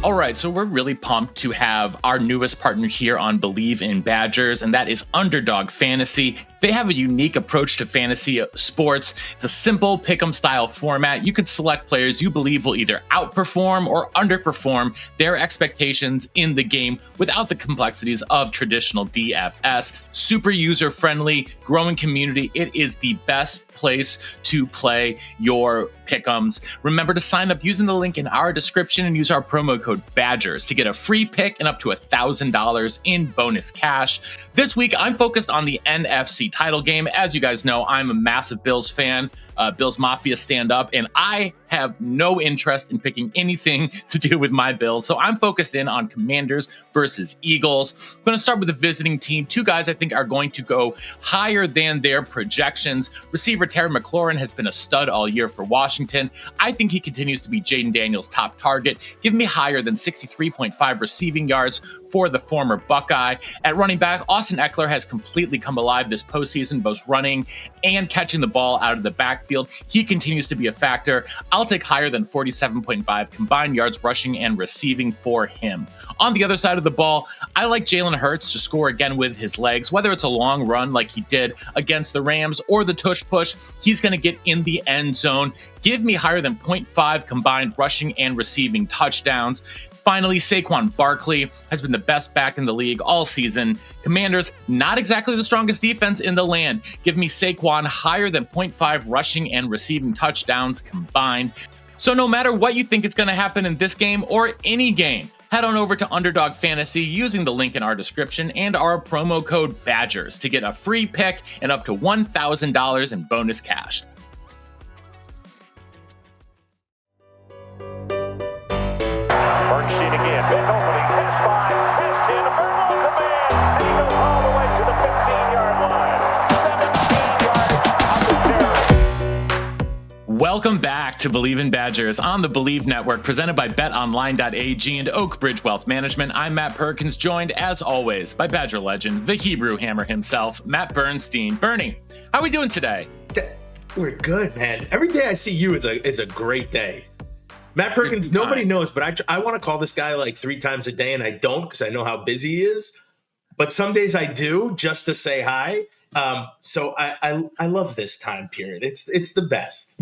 All right, so we're really pumped to have our newest partner here on Believe in Badgers, and that is Underdog Fantasy. They have a unique approach to fantasy sports. It's a simple pick'em style format. You can select players you believe will either outperform or underperform their expectations in the game without the complexities of traditional DFS. Super user friendly, growing community. It is the best place to play your pick'ems. Remember to sign up using the link in our description and use our promo code BADGERS to get a free pick and up to $1,000 in bonus cash. This week, I'm focused on the NFC title game. As you guys know, I'm a massive Bills fan, Bills Mafia stand up, and I have no interest in picking anything to do with my Bills. So I'm focused in on Commanders versus Eagles. I'm going to start with the visiting team. Two guys I think are going to go higher than their projections. Receiver Terry McLaurin has been a stud all year for Washington. I think he continues to be Jaden Daniels' top target. Give me higher than 63.5 receiving yards for the former Buckeye. At running back, Austin Eckler has completely come alive this postseason, both running and catching the ball out of the backfield. He continues to be a factor. I'll take higher than 47.5 combined yards rushing and receiving for him. On the other side of the ball, I like Jalen Hurts to score again with his legs, whether it's a long run like he did against the Rams or the tush push, he's going to get in the end zone. Give me higher than 0.5 combined rushing and receiving touchdowns. Finally, Saquon Barkley has been the best back in the league all season. Commanders, not exactly the strongest defense in the land. Give me Saquon higher than 0.5 rushing and receiving touchdowns combined. So no matter what you think is going to happen in this game or any game, head on over to Underdog Fantasy using the link in our description and our promo code BADGERS to get a free pick and up to $1,000 in bonus cash. Bernstein again, big opening, pass 5, pass 10, Burrow's a man, and he goes all the way to the 15-yard line. 17 yards out the territory. Welcome back to Believe in Badgers on the Believe Network, presented by BetOnline.ag and Oak Bridge Wealth Management. I'm Matt Perkins, joined as always by Badger legend, the Hebrew Hammer himself, Matt Bernstein. Bernie, how are we doing today? We're good, man. Every day I see you is a great day. Matt Perkins, nobody knows, but I want to call this guy like 3 times a day, and I don't because I know how busy he is. But some days I do just to say hi. So I love this time period. It's the best.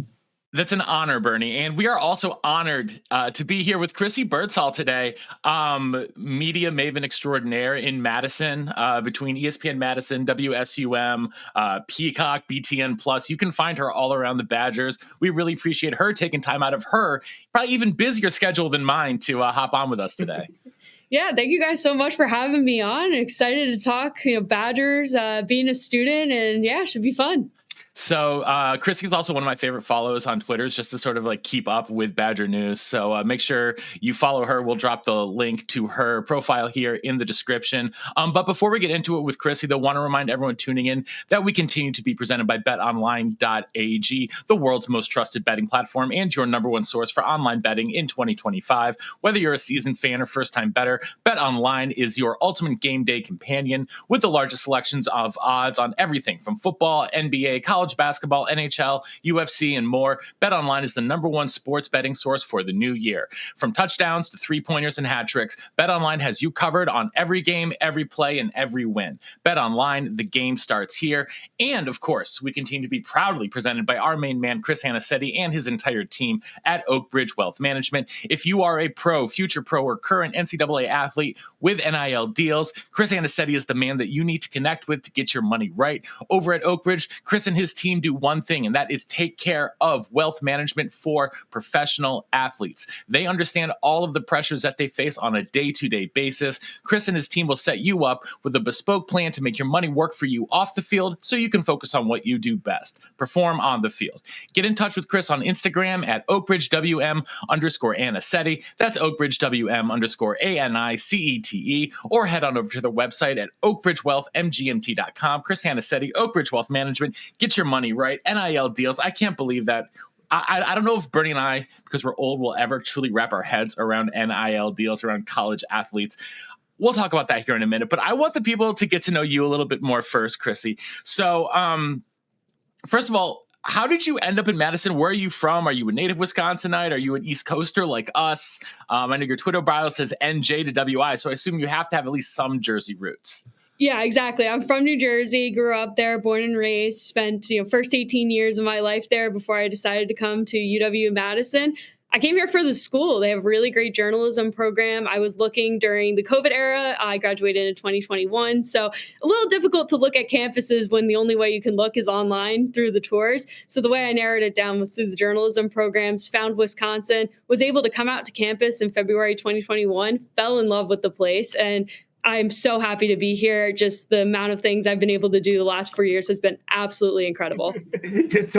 That's an honor, Bernie. And we are also honored to be here with Krissy Birdsall today, media maven extraordinaire in Madison, between ESPN Madison, WSUM, Peacock, BTN Plus. You can find her all around the Badgers. We really appreciate her taking time out of her probably even busier schedule than mine to hop on with us today. Yeah, thank you guys so much for having me on. Excited to talk, Badgers, being a student, and yeah, it should be fun. So Krissy is also one of my favorite follows on Twitter, just to sort of like keep up with Badger news. So make sure you follow her. We'll drop the link to her profile here in the description. But before we get into it with Krissy, though, want to remind everyone tuning in that we continue to be presented by BetOnline.ag, the world's most trusted betting platform and your number one source for online betting in 2025. Whether you're a seasoned fan or first-time bettor, BetOnline is your ultimate game day companion with the largest selections of odds on everything from football, NBA, college basketball, NHL, UFC, and more. BetOnline is the number one sports betting source for the new year. From touchdowns to three-pointers and hat tricks, BetOnline has you covered on every game, every play, and every win. BetOnline, the game starts here. And, of course, we continue to be proudly presented by our main man, Chris Anasetti, and his entire team at Oak Bridge Wealth Management. If you are a pro, future pro, or current NCAA athlete with NIL deals, Chris Anasetti is the man that you need to connect with to get your money right. Over at Oak Bridge, Chris and his team do one thing, and that is take care of wealth management for professional athletes. They understand all of the pressures that they face on a day-to-day basis. Chris and his team will set you up with a bespoke plan to make your money work for you off the field so you can focus on what you do best, perform on the field. Get in touch with Chris on Instagram at oakbridgewm_Anasetti. That's oakbridgewm_ANICETE, or head on over to the website at oakbridgewealthmgmt.com. Chris Anasetti, Oak Bridge Wealth Management. Get your money right. NIL deals. I can't believe that. I don't know if Bernie and I, because we're old, will ever truly wrap our heads around NIL deals, around college athletes. We'll talk about that here in a minute, but I want the people to get to know you a little bit more first, Krissy. So, first of all, How did you end up in Madison? Where are you from? Are you a native Wisconsinite? Are you an East Coaster like us? I know your Twitter bio says NJ to WI, so I assume you have to have at least some Jersey roots. Yeah, exactly. I'm from New Jersey, grew up there, born and raised, spent, first 18 years of my life there before I decided to come to UW-Madison. I came here for the school. They have a really great journalism program. I was looking during the COVID era. I graduated in 2021. So a little difficult to look at campuses when the only way you can look is online through the tours. So the way I narrowed it down was through the journalism programs, found Wisconsin, was able to come out to campus in February 2021, fell in love with the place. And I'm so happy to be here. Just the amount of things I've been able to do the last 4 years has been absolutely incredible. It's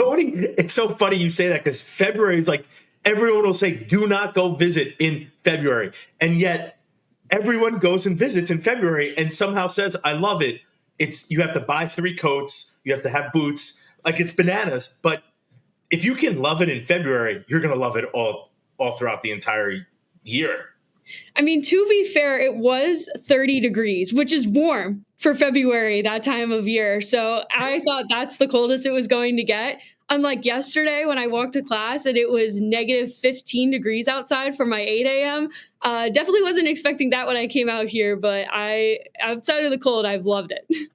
so funny you say that because February is like, everyone will say, do not go visit in February. And yet everyone goes and visits in February and somehow says, I love it. You have to buy 3 coats. You have to have boots. Like, it's bananas. But if you can love it in February, you're going to love it all throughout the entire year. I mean, to be fair, it was 30 degrees, which is warm for February, that time of year. So I thought that's the coldest it was going to get. Unlike yesterday when I walked to class and it was negative 15 degrees outside for my 8 a.m. Definitely wasn't expecting that when I came out here, but outside of the cold, I've loved it.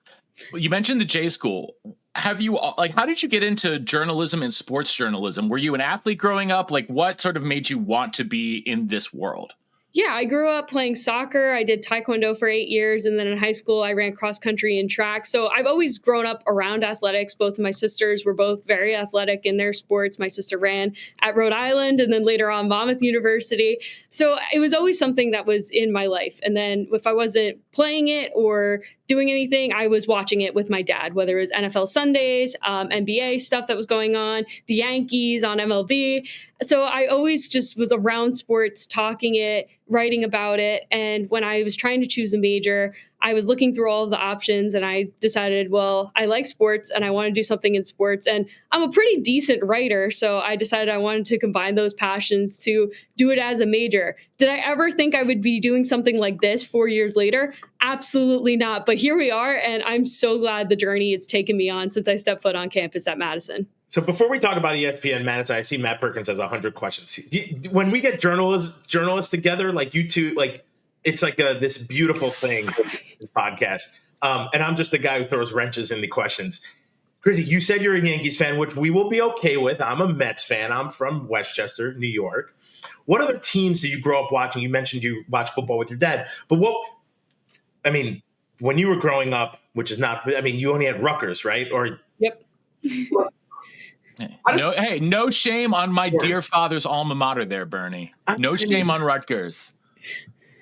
Well, you mentioned the J School. How did you get into journalism and sports journalism? Were you an athlete growing up? Like, what sort of made you want to be in this world? Yeah, I grew up playing soccer. I did Taekwondo for 8 years. And then in high school, I ran cross country and track. So I've always grown up around athletics. Both of my sisters were both very athletic in their sports. My sister ran at Rhode Island and then later on Monmouth University. So it was always something that was in my life. And then if I wasn't playing it or doing anything, I was watching it with my dad, whether it was NFL Sundays, NBA stuff that was going on, the Yankees on MLB. So I always just was around sports, talking it, writing about it. And when I was trying to choose a major, I was looking through all of the options and I decided, well, I like sports and I want to do something in sports. And I'm a pretty decent writer. So I decided I wanted to combine those passions to do it as a major. Did I ever think I would be doing something like this 4 years later? Absolutely not. But here we are. And I'm so glad the journey it's taken me on since I stepped foot on campus at Madison. So before we talk about ESPN Madison, I see Matt Perkins has 100 questions. When we get journalists together, like you two, like it's like this beautiful thing, this podcast. And I'm just the guy who throws wrenches in the questions. Krissy, you said you're a Yankees fan, which we will be okay with. I'm a Mets fan. I'm from Westchester, New York. What other teams did you grow up watching? You mentioned you watch football with your dad, but when you were growing up, which is not, you only had Rutgers, right? Or Yep. No shame on my dear father's alma mater there, Bernie. No shame on Rutgers.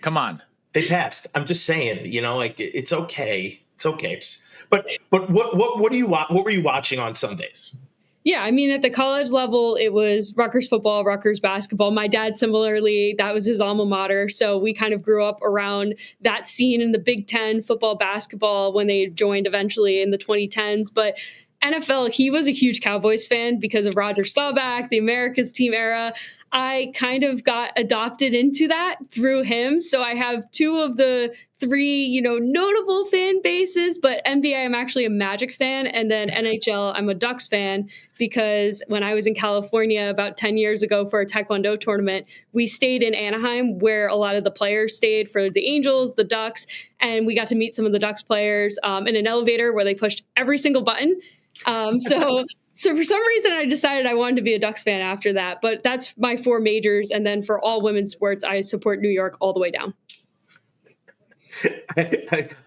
Come on. They passed. I'm just saying, it's okay. It's okay. But what were you watching on Sundays? Yeah, at the college level, it was Rutgers football, Rutgers basketball. My dad, similarly, that was his alma mater. So we kind of grew up around that scene in the Big Ten, football, basketball, when they joined eventually in the 2010s. But NFL, he was a huge Cowboys fan because of Roger Staubach, the America's Team era. I kind of got adopted into that through him. So I have 2 of the 3, notable fan bases, but NBA, I'm actually a Magic fan. And then NHL, I'm a Ducks fan because when I was in California about 10 years ago for a Taekwondo tournament, we stayed in Anaheim where a lot of the players stayed for the Angels, the Ducks, and we got to meet some of the Ducks players in an elevator where they pushed every single button. So for some reason, I decided I wanted to be a Ducks fan after that. But that's my 4 majors. And then for all women's sports, I support New York all the way down.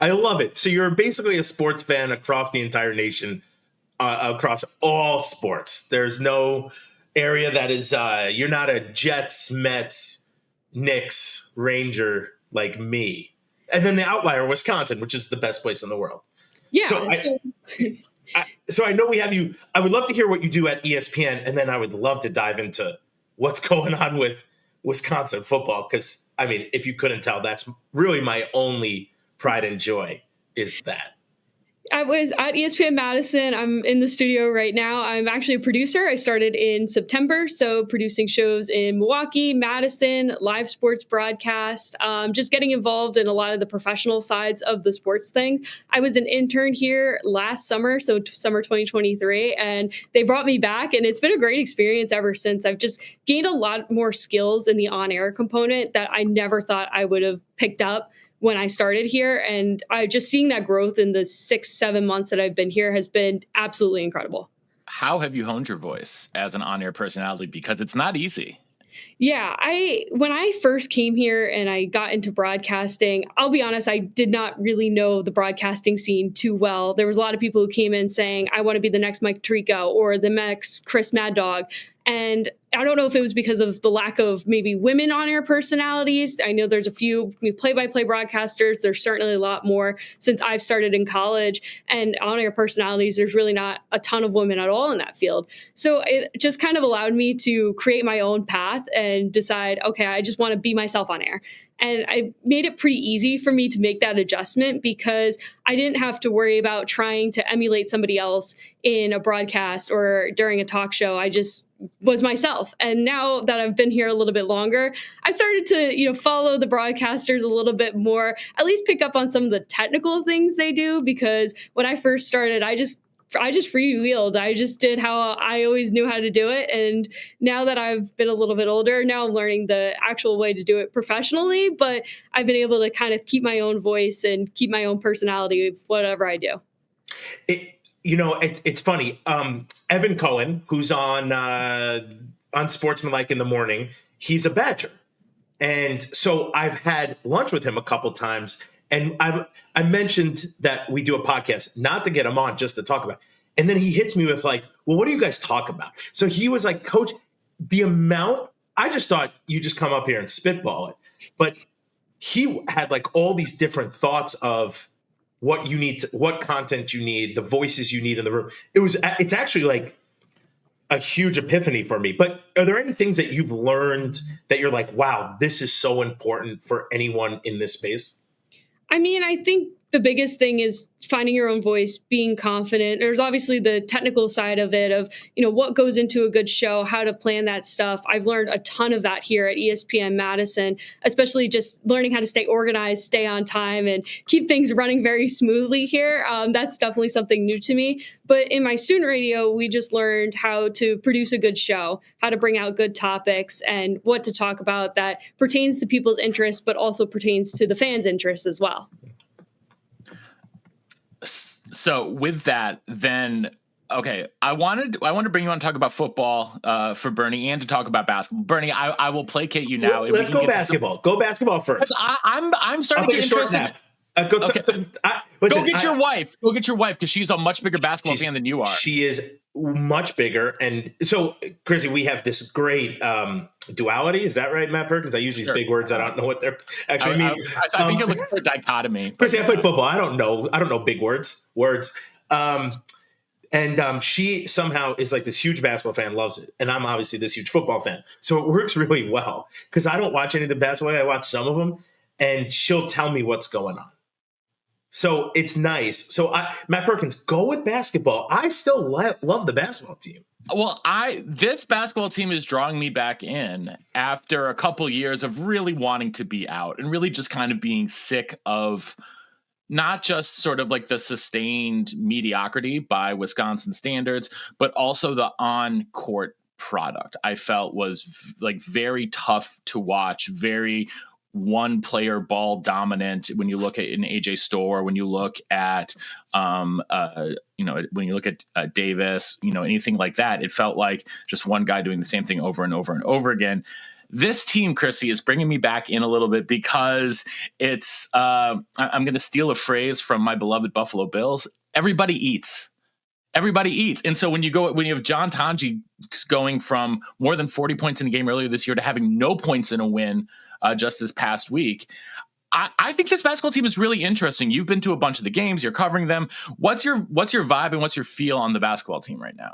I love it. So you're basically a sports fan across the entire nation, across all sports. There's no area that is you're not a Jets, Mets, Knicks, Ranger like me. And then the outlier, Wisconsin, which is the best place in the world. Yeah. So I know we have you. I would love to hear what you do at ESPN, and then I would love to dive into what's going on with Wisconsin football. Because, if you couldn't tell, that's really my only pride and joy is that. I was at ESPN Madison. I'm in the studio right now. I'm actually a producer. I started in September, so producing shows in Milwaukee, Madison, live sports broadcast, just getting involved in a lot of the professional sides of the sports thing. I was an intern here last summer, so summer 2023, and they brought me back, and it's been a great experience ever since. I've just gained a lot more skills in the on-air component that I never thought I would have picked up when I started here. And I just seeing that growth in the 6-7 months that I've been here has been absolutely incredible. How have you honed your voice as an on-air personality? Because it's not easy. Yeah, when I first came here and I got into broadcasting, I'll be honest, I did not really know the broadcasting scene too well. There was a lot of people who came in saying, I want to be the next Mike Tirico or the next Chris Mad Dog. And I don't know if it was because of the lack of maybe women on-air personalities. I know there's a few play-by-play broadcasters. There's certainly a lot more since I've started in college. And on-air personalities, there's really not a ton of women at all in that field. So it just kind of allowed me to create my own path and decide, okay, I just want to be myself on air. And I made it pretty easy for me to make that adjustment because I didn't have to worry about trying to emulate somebody else in a broadcast or during a talk show. I just was myself. And now that I've been here a little bit longer, I started to, follow the broadcasters a little bit more, at least pick up on some of the technical things they do. Because when I first started, I just freewheeled. I just did how I always knew how to do it. And now that I've been a little bit older, now I'm learning the actual way to do it professionally. But I've been able to kind of keep my own voice and keep my own personality with whatever I do. It's funny. Evan Cohen, who's on Sportsmanlike in the Morning, he's a Badger. And so I've had lunch with him a couple times. And I mentioned that we do a podcast, not to get him on, just to talk about it. And then he hits me with like, well, what do you guys talk about? So he was like, Coach, the amount, I just thought you just come up here and spitball it. But he had like all these different thoughts of what you need, what content you need, the voices you need in the room. It's actually like a huge epiphany for me. But are there any things that you've learned that you're like, wow, this is so important for anyone in this space? I mean, I think the biggest thing is finding your own voice, being confident. There's obviously the technical side of it of, what goes into a good show, how to plan that stuff. I've learned a ton of that here at ESPN Madison, especially just learning how to stay organized, stay on time, and keep things running very smoothly here. That's definitely something new to me. But in my student radio, we just learned how to produce a good show, how to bring out good topics, and what to talk about that pertains to people's interests, but also pertains to the fans' interests as well. So with that, then, okay, I wanted to bring you on to talk about football for Bernie and to talk about basketball. Bernie, I will placate you now. Let's go basketball. Go basketball first. I'm starting to get interested. Go get your wife. Go get your wife because she's a much bigger basketball fan than you are. She is much bigger. And so, Krissy, we have this great duality. Is that right, Matt Perkins? I use these big words. I don't know what they're actually mean. I think you're looking for a dichotomy. Krissy, I played football. I don't know big words. And she somehow is like this huge basketball fan, loves it. And I'm obviously this huge football fan. So it works really well because I don't watch any of the basketball. I watch some of them and she'll tell me what's going on. So it's nice. So Matt Perkins, go with basketball. I still love the basketball team. Well, this basketball team is drawing me back in after a couple years of really wanting to be out and really just kind of being sick of not just sort of like the sustained mediocrity by Wisconsin standards, but also the on-court product. I felt was like very tough to watch, very one player ball dominant. When you look at an AJ Storr, when you look at, when you look at Davis, anything like that, it felt like just one guy doing the same thing over and over and over again. This team, Krissy, is bringing me back in a little bit because it's, I'm going to steal a phrase from my beloved Buffalo Bills. Everybody eats. Everybody eats. And so when you have John Tanji going from more than 40 points in a game earlier this year to having no points in a win just this past week, I think this basketball team is really interesting. You've been to a bunch of the games. You're covering them. What's your vibe and what's your feel on the basketball team right now?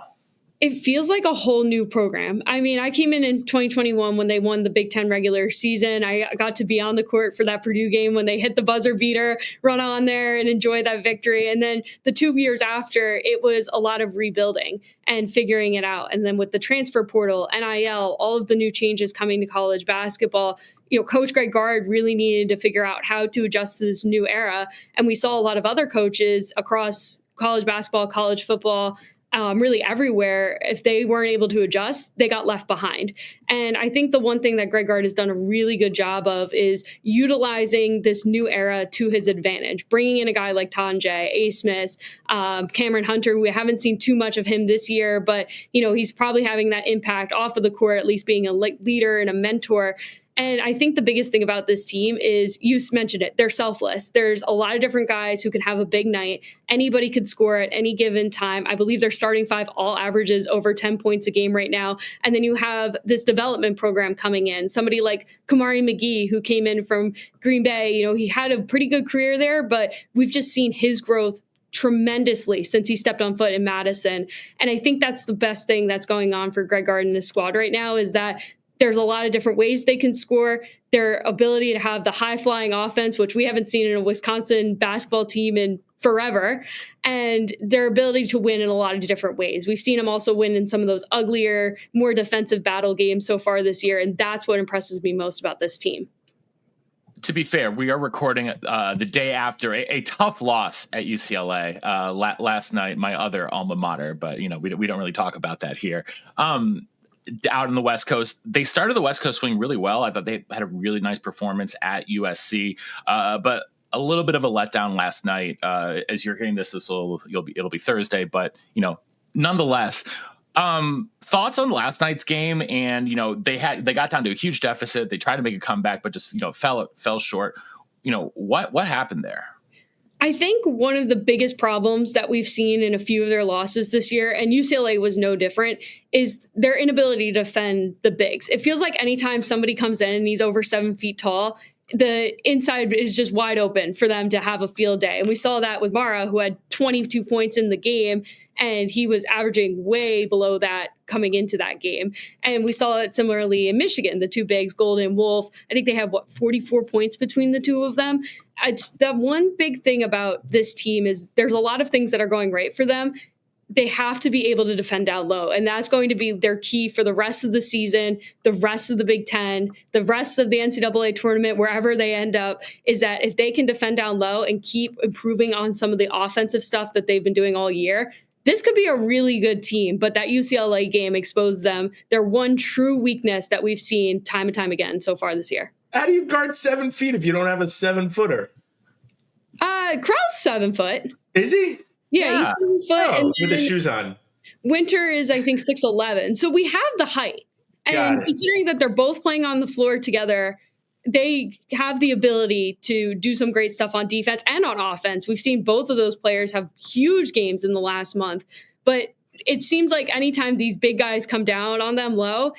It feels like a whole new program. I mean, I came in 2021 when they won the Big Ten regular season. I got to be on the court for that Purdue game when they hit the buzzer beater, run on there and enjoy that victory. And then the 2 years after, it was a lot of rebuilding and figuring it out. And then with the transfer portal, NIL, all of the new changes coming to college basketball, Coach Greg Gard really needed to figure out how to adjust to this new era. And we saw a lot of other coaches across college basketball, college football, really everywhere, if they weren't able to adjust, they got left behind. And I think the one thing that Greg Gard has done a really good job of is utilizing this new era to his advantage, bringing in a guy like Tanjay, A. Smith, Cameron Hunter, who we haven't seen too much of him this year, but he's probably having that impact off of the court, at least being a leader and a mentor. And I think the biggest thing about this team is, you mentioned it, they're selfless. There's a lot of different guys who can have a big night. Anybody could score at any given time. I believe their starting five all averages over 10 points a game right now. And then you have this development program coming in. Somebody like Kamari McGee, who came in from Green Bay. He had a pretty good career there, but we've just seen his growth tremendously since he stepped on foot in Madison. And I think that's the best thing that's going on for Greg Gard and his squad right now, is that there's a lot of different ways they can score. Their ability to have the high-flying offense, which we haven't seen in a Wisconsin basketball team in forever, and their ability to win in a lot of different ways. We've seen them also win in some of those uglier, more defensive battle games so far this year, and that's what impresses me most about this team. To be fair, we are recording the day after a tough loss at UCLA last night, my other alma mater, but we don't really talk about that here. Out in the West Coast, they started the West Coast swing really well. I thought they had a really nice performance at USC, but a little bit of a letdown last night. As you're hearing this, it'll be Thursday, but nonetheless, thoughts on last night's game. And they got down to a huge deficit. They tried to make a comeback, but just fell short. What happened there? I think one of the biggest problems that we've seen in a few of their losses this year, and UCLA was no different, is their inability to defend the bigs. It feels like anytime somebody comes in and he's over 7 feet tall, the inside is just wide open for them to have a field day. And we saw that with Mara, who had 22 points in the game, and he was averaging way below that coming into that game. And we saw it similarly in Michigan, the two bigs, Golden and Wolf. I think they have 44 points between the two of them. The one big thing about this team is there's a lot of things that are going right for them. They have to be able to defend down low, and that's going to be their key for the rest of the season, the rest of the Big Ten, the rest of the NCAA tournament, wherever they end up, is that if they can defend down low and keep improving on some of the offensive stuff that they've been doing all year, this could be a really good team. But that UCLA game exposed them, their one true weakness that we've seen time and time again so far this year. How do you guard 7 feet if you don't have a 7-footer? Krau's 7 foot. Is he? Yeah, he's 7 foot. And with the shoes on. Winter is, I think, 6'11". So we have the height. And considering that they're both playing on the floor together, they have the ability to do some great stuff on defense and on offense. We've seen both of those players have huge games in the last month. But it seems like anytime these big guys come down on them low,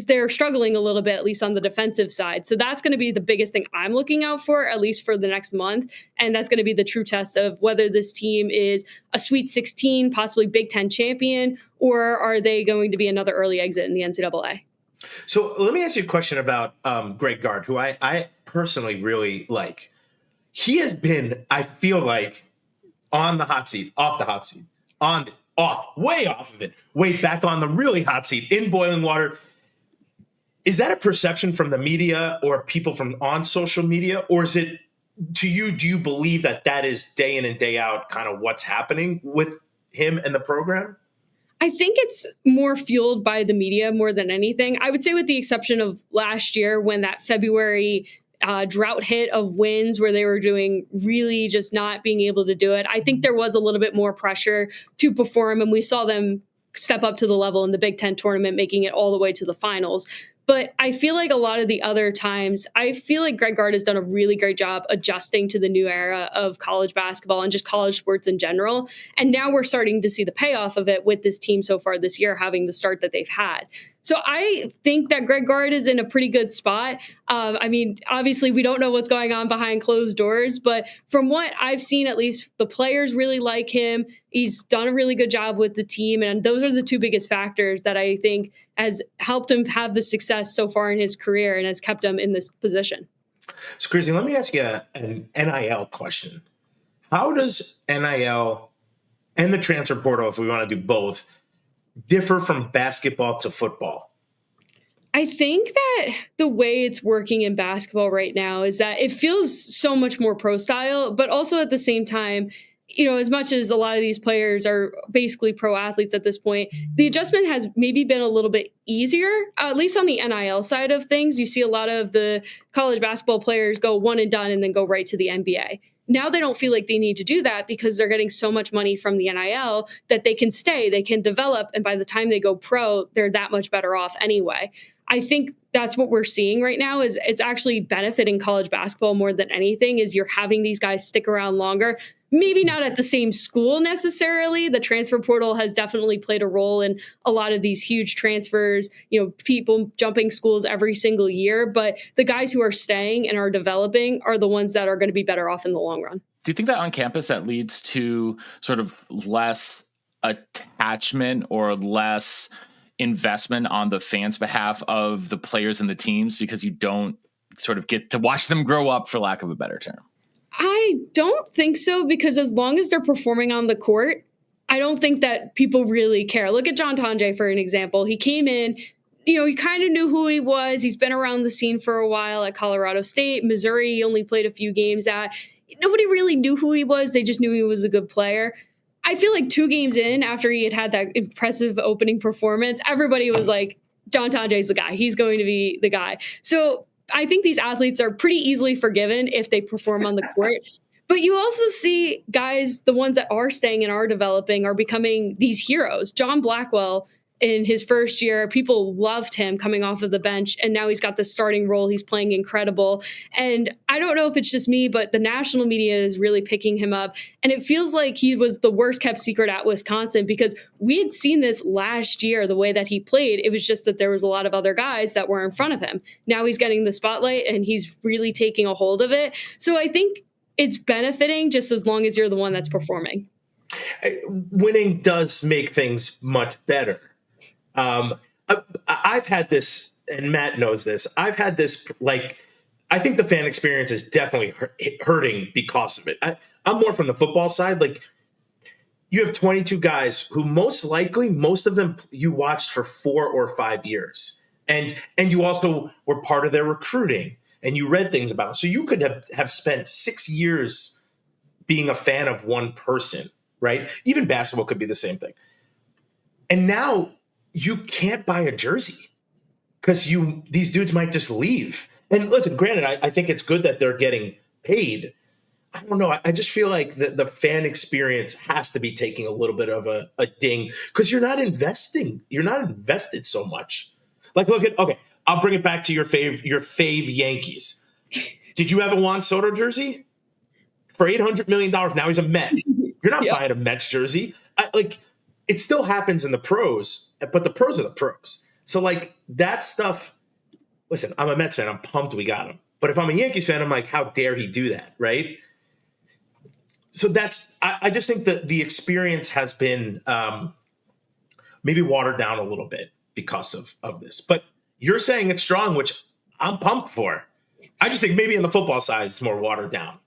they're struggling a little bit, at least on the defensive side. So that's going to be the biggest thing I'm looking out for, at least for the next month. And that's going to be the true test of whether this team is a Sweet 16, possibly Big Ten champion, or are they going to be another early exit in the NCAA? So let me ask you a question about Greg Gard, who I personally really like. He has been, I feel like, on the hot seat, off the hot seat, way off of it, way back on the really hot seat, in boiling water. Is that a perception from the media or people from on social media? Or is it, to you, do you believe that is day in and day out kind of what's happening with him and the program? I think it's more fueled by the media more than anything. I would say with the exception of last year when that February drought hit of wins where they were doing really just not being able to do it. I think there was a little bit more pressure to perform, and we saw them step up to the level in the Big Ten tournament, making it all the way to the finals. But I feel like a lot of the other times, I feel like Greg Gard has done a really great job adjusting to the new era of college basketball and just college sports in general. And now we're starting to see the payoff of it with this team so far this year, having the start that they've had. So I think that Greg Gard is in a pretty good spot. I mean, obviously, we don't know what's going on behind closed doors, but from what I've seen, at least the players really like him. He's done a really good job with the team. And those are the two biggest factors that I think has helped him have the success so far in his career and has kept him in this position. So, Krissy, let me ask you an NIL question. How does NIL and the transfer portal, if we want to do both, differ from basketball to football? I think that the way it's working in basketball right now is that it feels so much more pro style, but also at the same time, as much as a lot of these players are basically pro athletes at this point, the adjustment has maybe been a little bit easier, at least on the NIL side of things. You see a lot of the college basketball players go one and done and then go right to the NBA. Now they don't feel like they need to do that because they're getting so much money from the NIL that they can stay, they can develop, and by the time they go pro, they're that much better off anyway. I think that's what we're seeing right now is it's actually benefiting college basketball more than anything is you're having these guys stick around longer. Maybe not at the same school necessarily. The transfer portal has definitely played a role in a lot of these huge transfers, people jumping schools every single year. But the guys who are staying and are developing are the ones that are going to be better off in the long run. Do you think that on campus that leads to sort of less attachment or less investment on the fans' behalf of the players and the teams because you don't sort of get to watch them grow up, for lack of a better term? I don't think so, because as long as they're performing on the court, I don't think that people really care. Look at John Tonje, for an example. He came in, he kind of knew who he was. He's been around the scene for a while at Colorado State. Missouri, he only played a few games at. Nobody really knew who he was. They just knew he was a good player. I feel like 2 games in, after he had that impressive opening performance, everybody was like, John Tonje's the guy. He's going to be the guy. So I think these athletes are pretty easily forgiven if they perform on the court. But you also see guys, the ones that are staying and are developing, are becoming these heroes. John Blackwell, in his first year, people loved him coming off of the bench, and now he's got the starting role. He's playing incredible. And I don't know if it's just me, but the national media is really picking him up. And it feels like he was the worst kept secret at Wisconsin, because we had seen this last year, the way that he played. It was just that there was a lot of other guys that were in front of him. Now he's getting the spotlight and he's really taking a hold of it. So I think it's benefiting just as long as you're the one that's performing. Winning does make things much better. I've had this, and Matt knows this. I've had this, I think the fan experience is definitely hurting because of it. I'm more from the football side. You have 22 guys who most of them you watched for 4 or 5 years. And you also were part of their recruiting and you read things about them. So you could have spent 6 years being a fan of one person, right? Even basketball could be the same thing. And now you can't buy a jersey because these dudes might just leave. And listen, granted, I think it's good that they're getting paid. I don't know. I just feel like the fan experience has to be taking a little bit of a ding because you're not investing. You're not invested so much. Okay, I'll bring it back to your fave Yankees. Did you have a Juan Soto jersey for $800 million? Now he's a Met. You're not buying a Mets jersey. It still happens in the pros, but the pros are the pros. So that stuff, listen, I'm a Mets fan. I'm pumped we got him. But if I'm a Yankees fan, I'm like, how dare he do that, right? So I just think that the experience has been maybe watered down a little bit because of this. But you're saying it's strong, which I'm pumped for. I just think maybe on the football side, it's more watered down.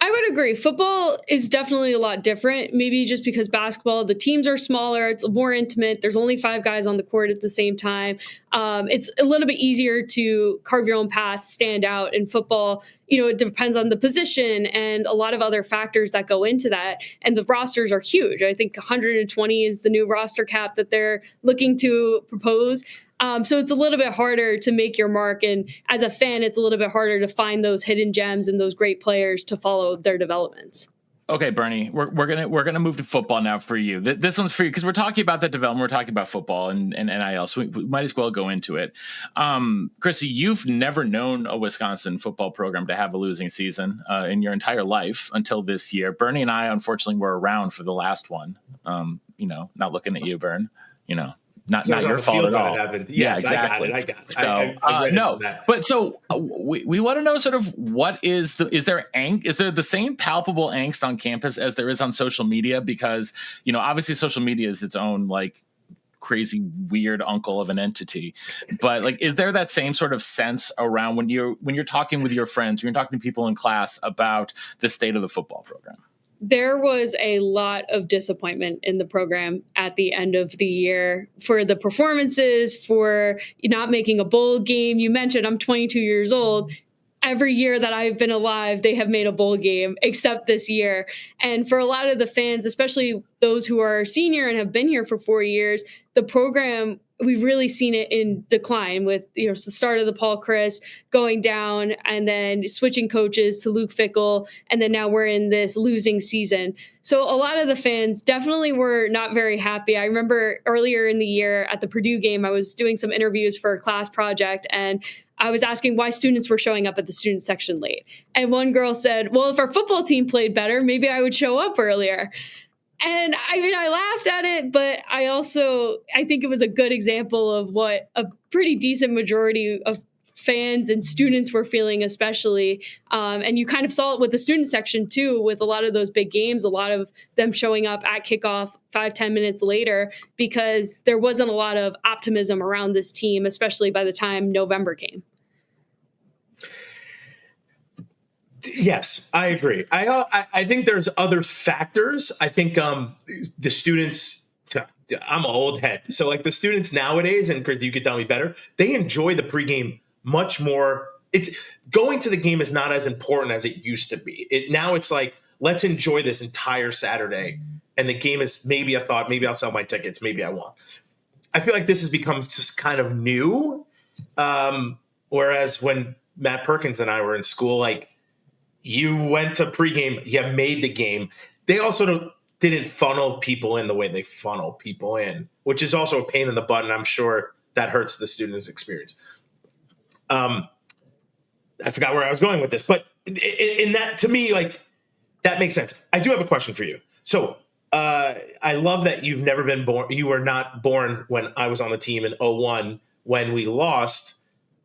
I would agree. Football is definitely a lot different, maybe just because basketball, the teams are smaller, it's more intimate. There's only 5 guys on the court at the same time. It's a little bit easier to carve your own path, stand out. In football, it depends on the position and a lot of other factors that go into that. And the rosters are huge. I think 120 is the new roster cap that they're looking to propose. So it's a little bit harder to make your mark. And as a fan, it's a little bit harder to find those hidden gems and those great players to follow their developments. Okay, Bernie, we're gonna move to football now for you. This one's for you because we're talking about the development. We're talking about football and NIL, so we might as well go into it. Krissy, you've never known a Wisconsin football program to have a losing season in your entire life until this year. Bernie and I, unfortunately, were around for the last one. Not looking at you, Bern. not So I was on your the fault field at when all. it happened. Yeah, Yes, exactly. I got it. So I read no, into that. but so we want to know sort of what is there the same palpable angst on campus as there is on social media? Because, obviously social media is its own like crazy weird uncle of an entity, but like, is there that same sort of sense around when you're talking with your friends, when you're talking to people in class about the state of the football program? There was a lot of disappointment in the program at the end of the year for the performances, for not making a bowl game. You mentioned I'm 22 years old. Every year that I've been alive, they have made a bowl game except this year. And for a lot of the fans, especially those who are senior and have been here for 4 years, the program, we've really seen it in decline with the start of the Paul Chryst going down and then switching coaches to Luke Fickell. And then now we're in this losing season. So a lot of the fans definitely were not very happy. I remember earlier in the year at the Purdue game, I was doing some interviews for a class project, and I was asking why students were showing up at the student section late. And one girl said, well, if our football team played better, maybe I would show up earlier. And I mean, I laughed at it, but I think it was a good example of what a pretty decent majority of fans and students were feeling, especially. And you kind of saw it with the student section too, with a lot of those big games, a lot of them showing up at kickoff 5-10 minutes later, because there wasn't a lot of optimism around this team, especially by the time November came. Yes, I agree. I think there's other factors. I think the students, I'm an old head. So like the students nowadays, and Chris, you could tell me better, they enjoy the pregame much more. It's going to the game is not as important as it used to be. Now it's like, let's enjoy this entire Saturday. And the game is maybe a thought, maybe I'll sell my tickets, maybe I won't. I feel like this has become just kind of new. Whereas when Matt Perkins and I were in school, like, you went to pregame, you made the game. They also didn't funnel people in the way they funnel people in, which is also a pain in the butt, and I'm sure that hurts the student's experience. I forgot where I was going with this, but in that, to me, like, that makes sense. I do have a question for you. So I love that you've never been born. You were not born when I was on the team in 2001 when we lost.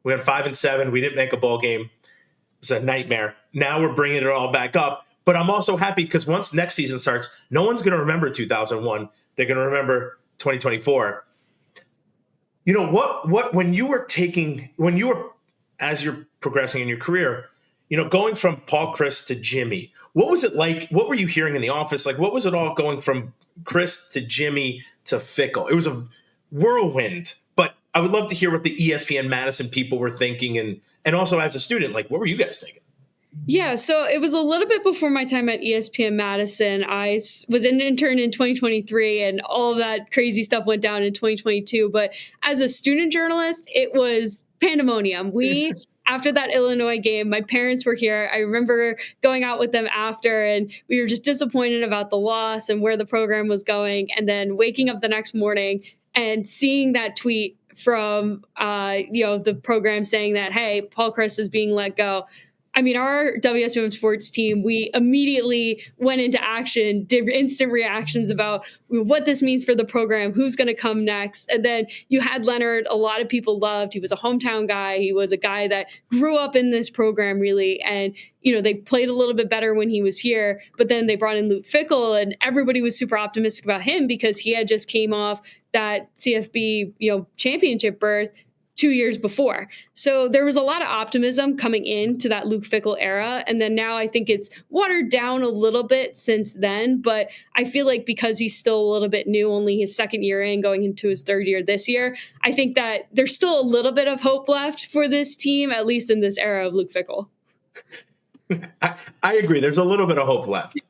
We went 5-7. We didn't make a bowl game. It was a nightmare. Now we're bringing it all back up. But I'm also happy because once next season starts, no one's going to remember 2001. They're going to remember 2024. When you were as you're progressing in your career, going from Paul Chryst to Jimmy, what was it like? What were you hearing in the office? Like, what was it all going from Chryst to Jimmy to Fickell? It was a whirlwind, but I would love to hear what the ESPN Madison people were thinking. And also as a student, like, what were you guys thinking? Yeah, so it was a little bit before my time at ESPN Madison. I was an intern in 2023, and all of that crazy stuff went down in 2022. But as a student journalist, it was pandemonium. After that Illinois game, my parents were here. I remember going out with them after, and we were just disappointed about the loss and where the program was going. And then waking up the next morning and seeing that tweet from the program saying that, hey, Paul Chryst is being let go. I mean, our WSUM sports team, we immediately went into action, did instant reactions about what this means for the program, who's going to come next. And then you had Leonard, a lot of people loved. He was a hometown guy. He was a guy that grew up in this program, really. And, they played a little bit better when he was here. But then they brought in Luke Fickell, and everybody was super optimistic about him because he had just came off that CFB, championship berth 2 years before. So there was a lot of optimism coming into that Luke Fickell era. And then now I think it's watered down a little bit since then. But I feel like because he's still a little bit new, only his second year in, going into his third year this year, I think that there's still a little bit of hope left for this team, at least in this era of Luke Fickell. I agree. There's a little bit of hope left.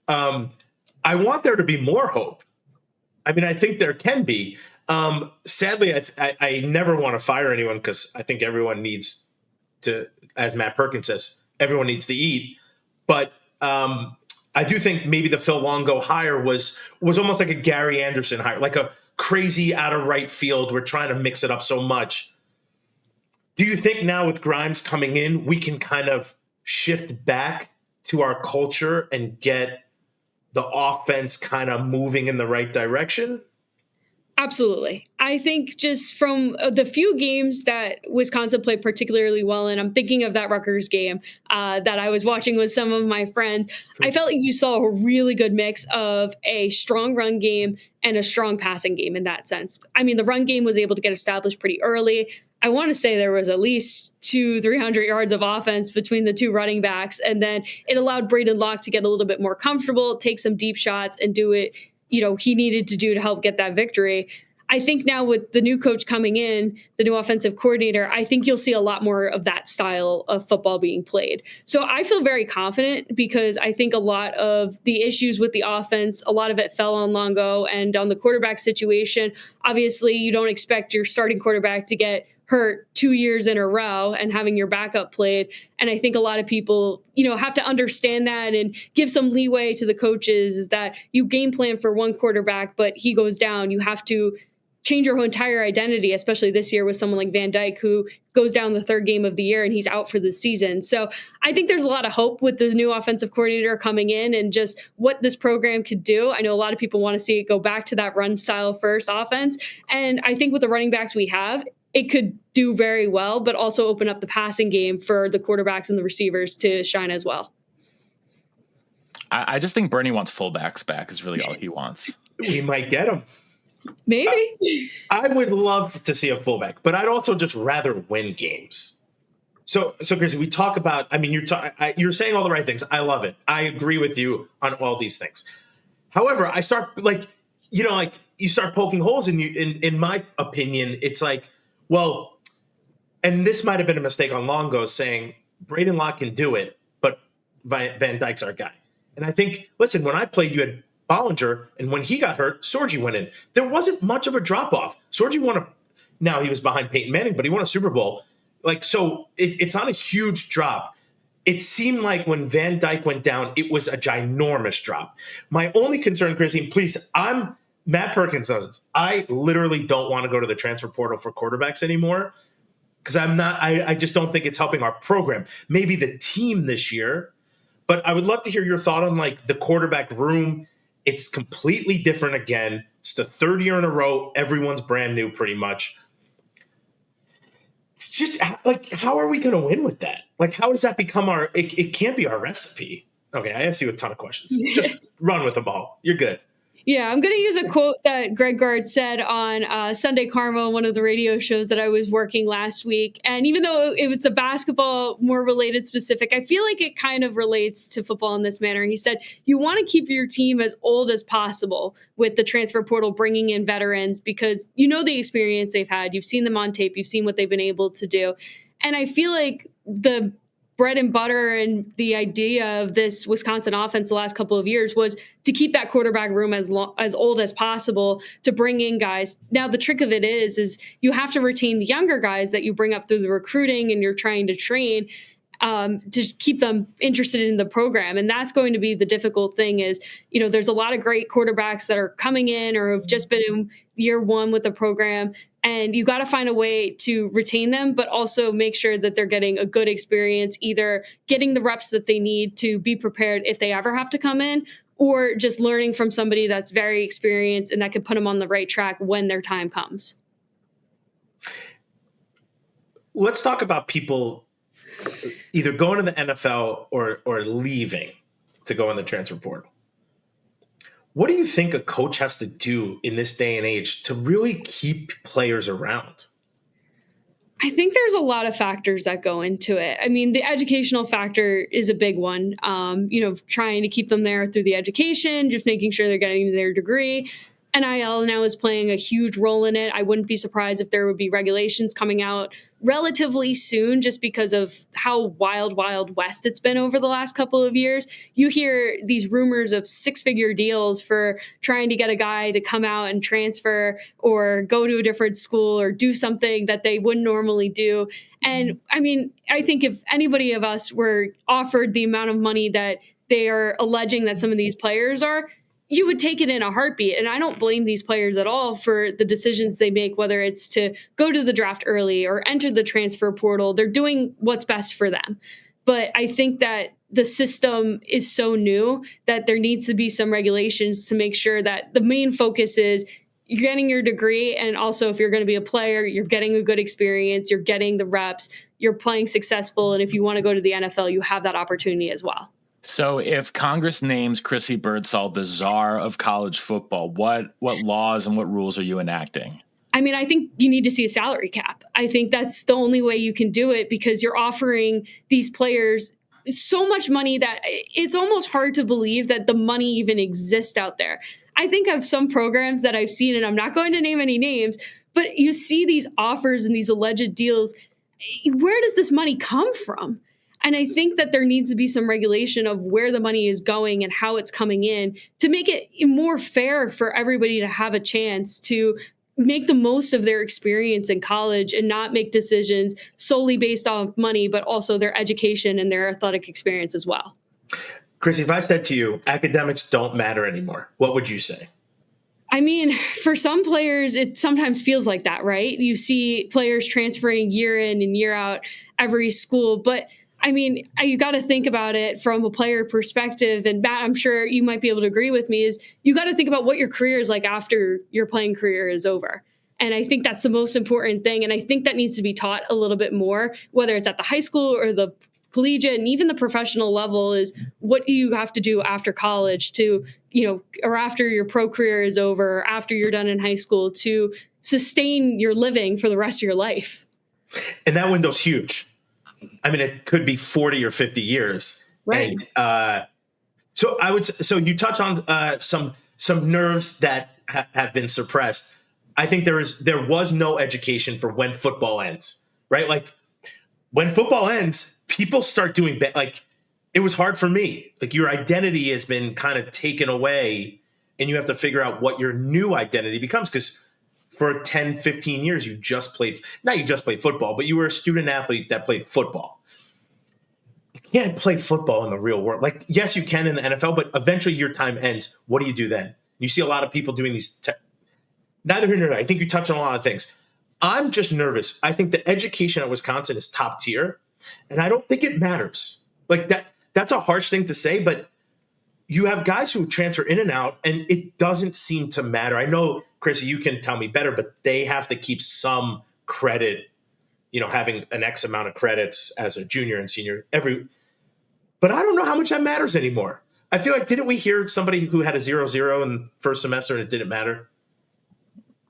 I want there to be more hope. I mean, I think there can be. Sadly, I never want to fire anyone because I think everyone needs to, as Matt Perkins says, everyone needs to eat. But I do think maybe the Phil Longo hire was almost like a Gary Anderson hire, like a crazy out of right field. We're trying to mix it up so much. Do you think now with Grimes coming in, we can kind of shift back to our culture and get the offense kind of moving in the right direction? Absolutely. I think just from the few games that Wisconsin played particularly well in, I'm thinking of that Rutgers game that I was watching with some of my friends. I felt like you saw a really good mix of a strong run game and a strong passing game in that sense. I mean, the run game was able to get established pretty early. I want to say there was at least 300 yards of offense between the two running backs. And then it allowed Braden Locke to get a little bit more comfortable, take some deep shots, and do it he needed to do to help get that victory. I think now with the new coach coming in, the new offensive coordinator, I think you'll see a lot more of that style of football being played. So I feel very confident because I think a lot of the issues with the offense, a lot of it fell on Longo and on the quarterback situation. Obviously, you don't expect your starting quarterback to get hurt 2 years in a row and having your backup played. And I think a lot of people, have to understand that and give some leeway to the coaches is that you game plan for one quarterback, but he goes down. You have to change your whole entire identity, especially this year with someone like Van Dyke, who goes down the third game of the year and he's out for the season. So I think there's a lot of hope with the new offensive coordinator coming in and just what this program could do. I know a lot of people want to see it go back to that run style first offense. And I think with the running backs we have, it could do very well, but also open up the passing game for the quarterbacks and the receivers to shine as well. I just think Bernie wants fullbacks back is really all he wants. We might get them. Maybe. I would love to see a fullback, but I'd also just rather win games. So Krissy, we talk about, you're saying all the right things. I love it. I agree with you on all these things. However, I start you start poking holes in my opinion. It's like, well, and this might have been a mistake on Longo saying Braden Locke can do it, but Van Dyke's our guy. And I think, listen, when I played, you had Bollinger, and when he got hurt, Sorgi went in. There wasn't much of a drop-off. Sorgi now he was behind Peyton Manning, but he won a Super Bowl. It's not a huge drop. It seemed like when Van Dyke went down, it was a ginormous drop. My only concern, Krissy, please, Matt Perkins does this. I literally don't want to go to the transfer portal for quarterbacks anymore because I just don't think it's helping our program. Maybe the team this year, but I would love to hear your thought on the quarterback room. It's completely different again. It's the third year in a row. Everyone's brand new pretty much. It's just how are we going to win with that? How does that become it can't be our recipe. Okay, I asked you a ton of questions. Just run with them all. You're good. Yeah, I'm going to use a quote that Greg Gard said on Sunday Karma, one of the radio shows that I was working last week. And even though it was a basketball more related specific, I feel like it kind of relates to football in this manner. He said, you want to keep your team as old as possible with the transfer portal, bringing in veterans because you know the experience they've had. You've seen them on tape. You've seen what they've been able to do. And I feel like the bread and butter and the idea of this Wisconsin offense the last couple of years was to keep that quarterback room as old as possible, to bring in guys. Now, the trick of it is you have to retain the younger guys that you bring up through the recruiting and you're trying to train to keep them interested in the program. And that's going to be the difficult thing is, there's a lot of great quarterbacks that are coming in or have just been in year one with the program. And you got to find a way to retain them, but also make sure that they're getting a good experience, either getting the reps that they need to be prepared if they ever have to come in, or just learning from somebody that's very experienced and that could put them on the right track when their time comes. Let's talk about people either going to the NFL or leaving to go in the transfer portal. What do you think a coach has to do in this day and age to really keep players around? I think there's a lot of factors that go into it. I mean, the educational factor is a big one. Trying to keep them there through the education, just making sure they're getting their degree. NIL now is playing a huge role in it. I wouldn't be surprised if there would be regulations coming out relatively soon just because of how wild west it's been over the last couple of years. You hear these rumors of 6-figure deals for trying to get a guy to come out and transfer or go to a different school or do something that they wouldn't normally do. And I mean, I think if anybody of us were offered the amount of money that they are alleging that some of these players are, you would take it in a heartbeat. And I don't blame these players at all for the decisions they make, whether it's to go to the draft early or enter the transfer portal. They're doing what's best for them. But I think that the system is so new that there needs to be some regulations to make sure that the main focus is you're getting your degree. And also, if you're going to be a player, you're getting a good experience, you're getting the reps, you're playing successful. And if you want to go to the NFL, you have that opportunity as well. So if Congress names Krissy Birdsall the czar of college football, what laws and what rules are you enacting? I mean, I think you need to see a salary cap. I think that's the only way you can do it, because you're offering these players so much money that it's almost hard to believe that the money even exists out there. I think of some programs that I've seen, and I'm not going to name any names, but you see these offers and these alleged deals. Where does this money come from? And I think that there needs to be some regulation of where the money is going and how it's coming in to make it more fair for everybody to have a chance to make the most of their experience in college and not make decisions solely based on money, but also their education and their athletic experience as well. Krissy, if I said to you, academics don't matter anymore, what would you say? I mean, for some players, it sometimes feels like that, right? You see players transferring year in and year out every school, but I mean, you got to think about it from a player perspective. And Matt, I'm sure you might be able to agree with me, is you got to think about what your career is like after your playing career is over. And I think that's the most important thing. And I think that needs to be taught a little bit more, whether it's at the high school or the collegiate and even the professional level, is what do you have to do after college to, or after your pro career is over, or after you're done in high school to sustain your living for the rest of your life. And that window's huge. I mean, it could be 40 or 50 years. Right. And so you touch on some nerves that have been suppressed. I think there was no education for when football ends, right? Like when football ends, people start doing like it was hard for me. Like your identity has been kind of taken away and you have to figure out what your new identity becomes, because for 10, 15 years, you just played football, but you were a student athlete that played football. You can't play football in the real world. Like, yes, you can in the NFL, but eventually your time ends. What do you do then? You see a lot of people doing these. Neither here nor there. I think you touch on a lot of things. I'm just nervous. I think the education at Wisconsin is top tier, and I don't think it matters. Like that's a harsh thing to say, but you have guys who transfer in and out, and it doesn't seem to matter. I know, Krissy, you can tell me better, but they have to keep some credit, having an X amount of credits as a junior and senior but I don't know how much that matters anymore. I feel like, didn't we hear somebody who had a 0.0 in first semester and it didn't matter?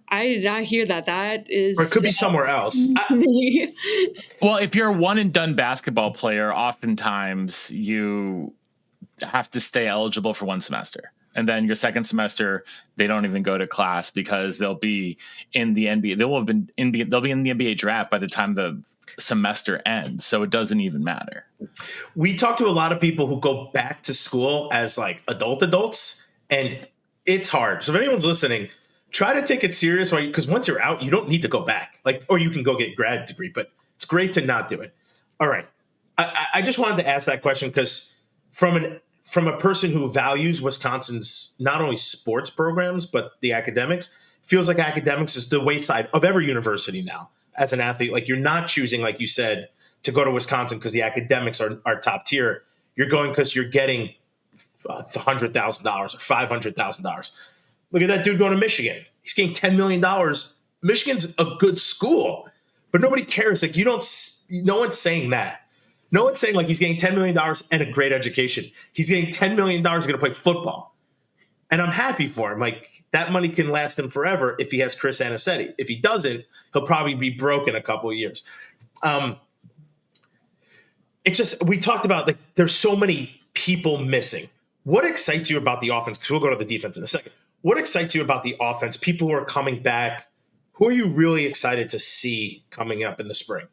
I did not hear that. That is, or it could be somewhere else. Well, if you're a one and done basketball player, oftentimes you have to stay eligible for one semester. And then your second semester, they don't even go to class because they'll be in the NBA. They'll be in the NBA draft by the time the semester ends. So it doesn't even matter. We talk to a lot of people who go back to school as like adults, and it's hard. So if anyone's listening, try to take it serious, because once you're out, you don't need to go back. Or you can go get a grad degree, but it's great to not do it. All right. I just wanted to ask that question because from a person who values Wisconsin's not only sports programs, but the academics, feels like academics is the wayside of every university now. As an athlete, like you're not choosing, like you said, to go to Wisconsin because the academics are top tier. You're going because you're getting $100,000 or $500,000. Look at that dude going to Michigan. He's getting $10 million. Michigan's a good school, but nobody cares. Like no one's saying that. No one's saying like he's getting $10 million and a great education. He's getting $10 million going to play football. And I'm happy for him. Like that money can last him forever if he has Chris Anicetti. If he doesn't, he'll probably be broke in a couple of years. It's just, we talked about like there's so many people missing. What excites you about the offense? Because we'll go to the defense in a second. What excites you about the offense? People who are coming back. Who are you really excited to see coming up in the spring?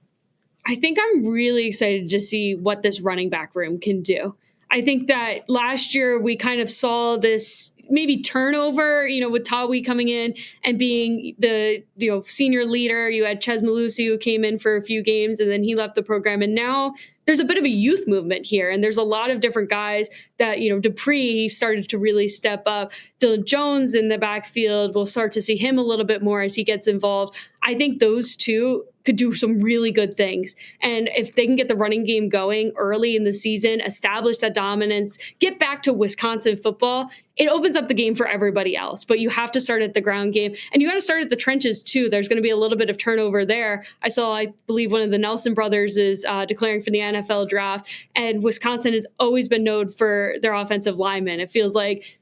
I think I'm really excited to see what this running back room can do. I think that last year we kind of saw this maybe turnover, with Tawi coming in and being the senior leader. You had Ches Malusi who came in for a few games and then he left the program. And now there's a bit of a youth movement here. And there's a lot of different guys that, Dupree started to really step up. Dylan Jones in the backfield, we'll start to see him a little bit more as he gets involved. I think those two could do some really good things. And if they can get the running game going early in the season, establish that dominance, get back to Wisconsin football, it opens up the game for everybody else. But you have to start at the ground game, and you got to start at the trenches too. There's going to be a little bit of turnover there. I believe one of the Nelson brothers is declaring for the NFL draft, and Wisconsin has always been known for their offensive linemen. It feels like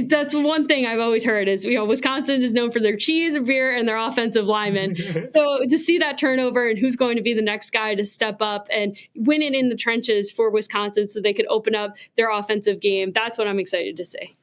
that's one thing I've always heard is, Wisconsin is known for their cheese and beer and their offensive linemen. So to see that turnover and who's going to be the next guy to step up and win it in the trenches for Wisconsin so they could open up their offensive game, that's what I'm excited to see.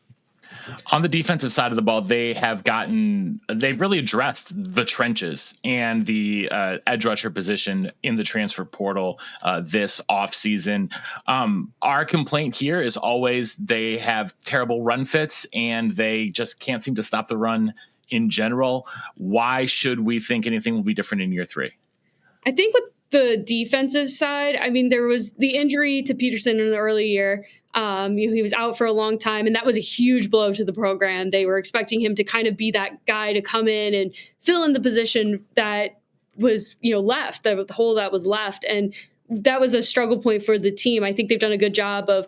On the defensive side of the ball, they've really addressed the trenches and the edge rusher position in the transfer portal this offseason. Our complaint here is always they have terrible run fits and they just can't seem to stop the run in general. Why should we think anything will be different in year 3? I think with the defensive side, there was the injury to Peterson in the early year. He was out for a long time, and that was a huge blow to the program. They were expecting him to kind of be that guy to come in and fill in the position that was, left, the hole that was left. And that was a struggle point for the team. I think they've done a good job of,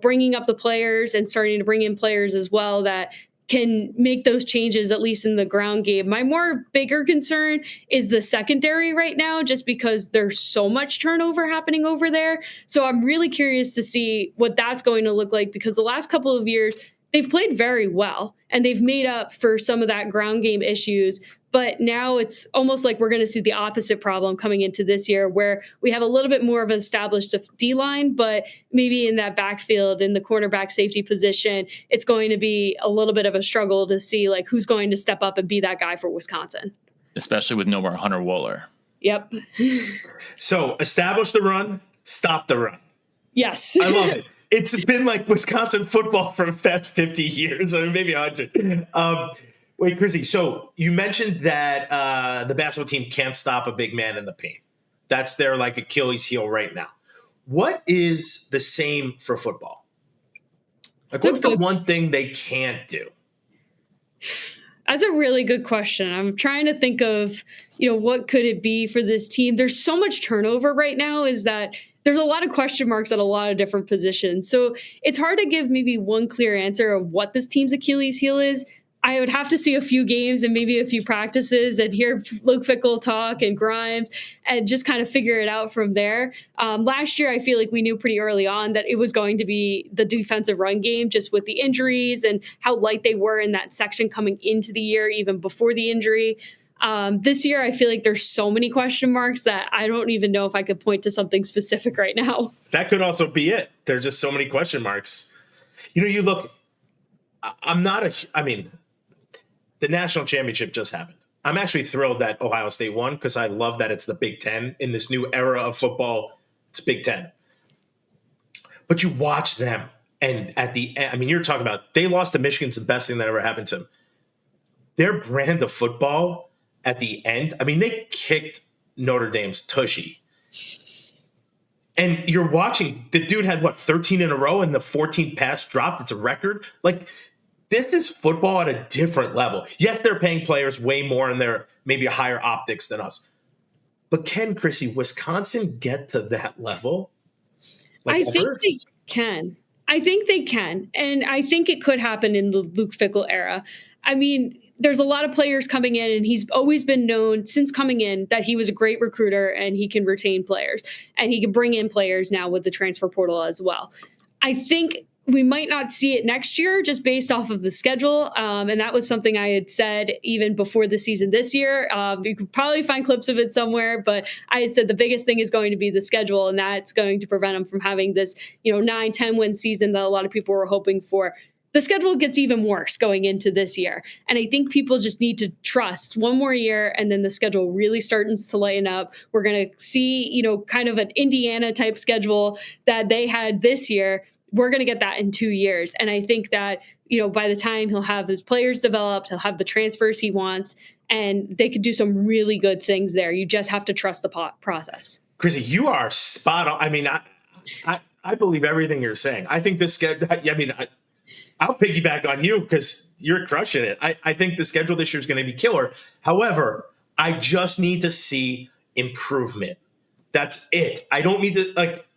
bringing up the players and starting to bring in players as well that can make those changes, at least in the ground game. My bigger concern is the secondary right now, just because there's so much turnover happening over there. So I'm really curious to see what that's going to look like, because the last couple of years, they've played very well and they've made up for some of that ground game issues. But now it's almost like we're going to see the opposite problem coming into this year, where we have a little bit more of an established D-line, but maybe in that backfield, in the cornerback safety position, it's going to be a little bit of a struggle to see who's going to step up and be that guy for Wisconsin. Especially with no more Hunter Wooler. Yep. So establish the run, stop the run. Yes. I love it. It's been like Wisconsin football for the past 50 years, or maybe 100. Wait, Krissy, so you mentioned that the basketball team can't stop a big man in the paint. That's their Achilles heel right now. What is the same for football? What's the one thing they can't do? That's a really good question. I'm trying to think of, what could it be for this team? There's so much turnover right now, is that there's a lot of question marks at a lot of different positions. So it's hard to give maybe one clear answer of what this team's Achilles heel is. I would have to see a few games and maybe a few practices and hear Luke Fickell talk and Grimes and just kind of figure it out from there. Last year, I feel like we knew pretty early on that it was going to be the defensive run game, just with the injuries and how light they were in that section coming into the year, even before the injury. This year, I feel like there's so many question marks that I don't even know if I could point to something specific right now. That could also be it. There's just so many question marks. You look, the national championship just happened. I'm actually thrilled that Ohio State won, because I love that it's the Big Ten. In this new era of football, it's Big Ten. But you watch them, and at the end, you're talking about, they lost to Michigan's the best thing that ever happened to them. Their brand of football at the end, they kicked Notre Dame's tushy. And you're watching, the dude had 13 in a row, and the 14th pass dropped. It's a record. This is football at a different level. Yes, they're paying players way more and they're maybe a higher optics than us. But can, Krissy, Wisconsin get to that level? I think they can. And I think it could happen in the Luke Fickell era. There's a lot of players coming in, and he's always been known since coming in that he was a great recruiter and he can retain players. And he can bring in players now with the transfer portal as well. I think we might not see it next year just based off of the schedule. And that was something I had said even before the season this year. You could probably find clips of it somewhere, but I had said the biggest thing is going to be the schedule, and that's going to prevent them from having this, 9-10 win season that a lot of people were hoping for. The schedule gets even worse going into this year. And I think people just need to trust one more year, and then the schedule really starts to lighten up. We're going to see, kind of an Indiana type schedule that they had this year. We're going to get that in 2 years. And I think that, by the time he'll have his players developed, he'll have the transfers he wants, and they could do some really good things there. You just have to trust the process. Krissy, you are spot on. I believe everything you're saying. I think this schedule, I'll piggyback on you because you're crushing it. I think the schedule this year is going to be killer. However, I just need to see improvement. That's it. I don't need to, like,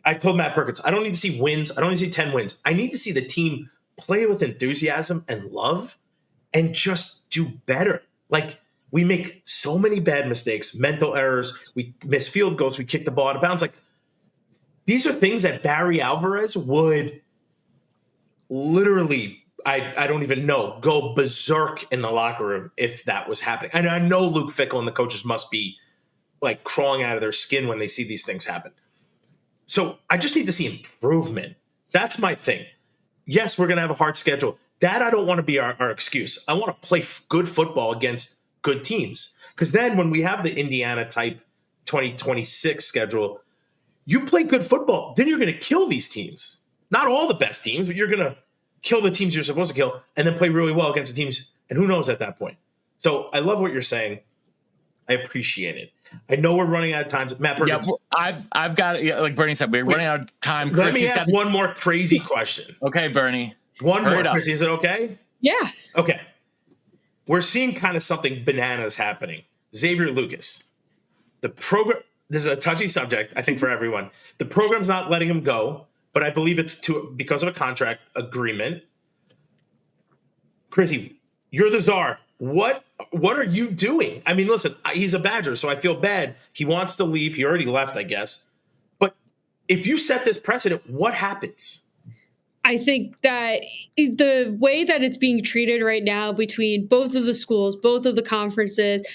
I told Matt Perkins, I don't need to see wins. I don't need to see 10 wins. I need to see the team play with enthusiasm and love and just do better. Like, we make so many bad mistakes, mental errors. We miss field goals. We kick the ball out of bounds. Like, these are things that Barry Alvarez would literally, I don't even know, go berserk in the locker room if that was happening. And I know Luke Fickell and the coaches must be like crawling out of their skin when they see these things happen. So I just need to see improvement. That's my thing. Yes, we're going to have a hard schedule. That I don't want to be our excuse. I want to play good football against good teams. Because then when we have the Indiana type 2026 schedule, you play good football, then you're going to kill these teams. Not all the best teams, but you're going to kill the teams you're supposed to kill and then play really well against the teams. And who knows at that point? So I love what you're saying. I appreciate it. I know we're running out of time. Matt Perkins. Yeah, I've got, like Bernie said, we're running out of time. Let me ask one more crazy question. Okay, Bernie. One more, Krissy. Is it okay? Yeah. Okay. We're seeing kind of something bananas happening. Xavier Lucas. The program, this is a touchy subject, I think, for everyone. The program's not letting him go, but I believe it's because of a contract agreement. Krissy, you're the czar. What are you doing? I mean, listen, he's a Badger, so I feel bad. He wants to leave. He already left, I guess. But if you set this precedent, what happens? I think that the way that it's being treated right now between both of the schools, both of the conferences,